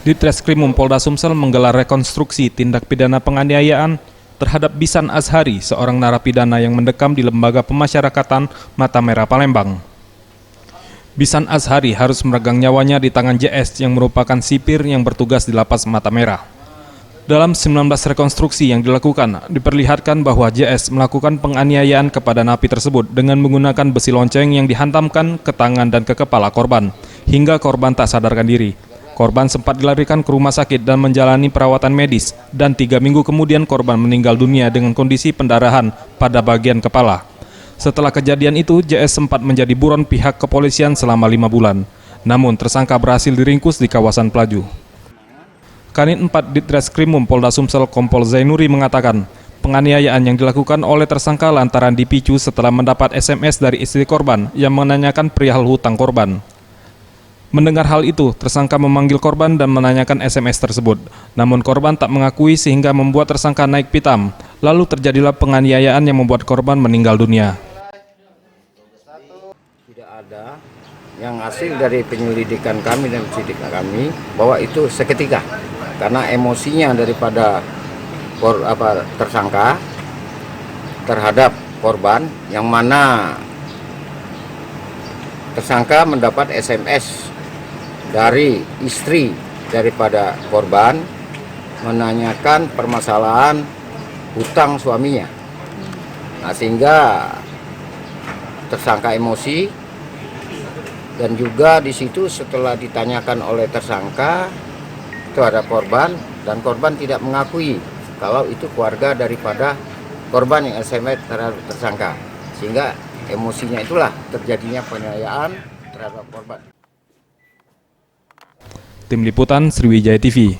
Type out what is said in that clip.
Ditreskrimum Polda Sumsel menggelar rekonstruksi tindak pidana penganiayaan terhadap Bisan Azhari, seorang narapidana yang mendekam di Lembaga Pemasyarakatan Mata Merah Palembang. Bisan Azhari harus meregang nyawanya di tangan JS yang merupakan sipir yang bertugas di Lapas Mata Merah. Dalam 19 rekonstruksi yang dilakukan, diperlihatkan bahwa JS melakukan penganiayaan kepada napi tersebut dengan menggunakan besi lonceng yang dihantamkan ke tangan dan ke kepala korban, hingga korban tak sadarkan diri. Korban sempat dilarikan ke rumah sakit dan menjalani perawatan medis, dan 3 minggu kemudian korban meninggal dunia dengan kondisi pendarahan pada bagian kepala. Setelah kejadian itu, JS sempat menjadi buron pihak kepolisian selama 5 bulan. Namun tersangka berhasil diringkus di kawasan Pelaju. Kanit 4 Ditreskrimum Polda Sumsel Kompol Zainuri mengatakan, penganiayaan yang dilakukan oleh tersangka lantaran dipicu setelah mendapat SMS dari istri korban yang menanyakan perihal hutang korban. Mendengar hal itu, tersangka memanggil korban dan menanyakan SMS tersebut. Namun korban tak mengakui sehingga membuat tersangka naik pitam. Lalu terjadilah penganiayaan yang membuat korban meninggal dunia. Tidak ada yang hasil dari penyelidikan kami dan penyelidikan kami bahwa itu seketika. Karena emosinya daripada tersangka terhadap korban, yang mana tersangka mendapat SMS dari istri daripada korban menanyakan permasalahan hutang suaminya. Nah, sehingga tersangka emosi, dan juga di situ setelah ditanyakan oleh tersangka terhadap korban, dan korban tidak mengakui kalau itu keluarga daripada korban yang SMS terhadap tersangka, sehingga emosinya itulah terjadinya penganiayaan terhadap korban. Tim Liputan Sriwijaya TV.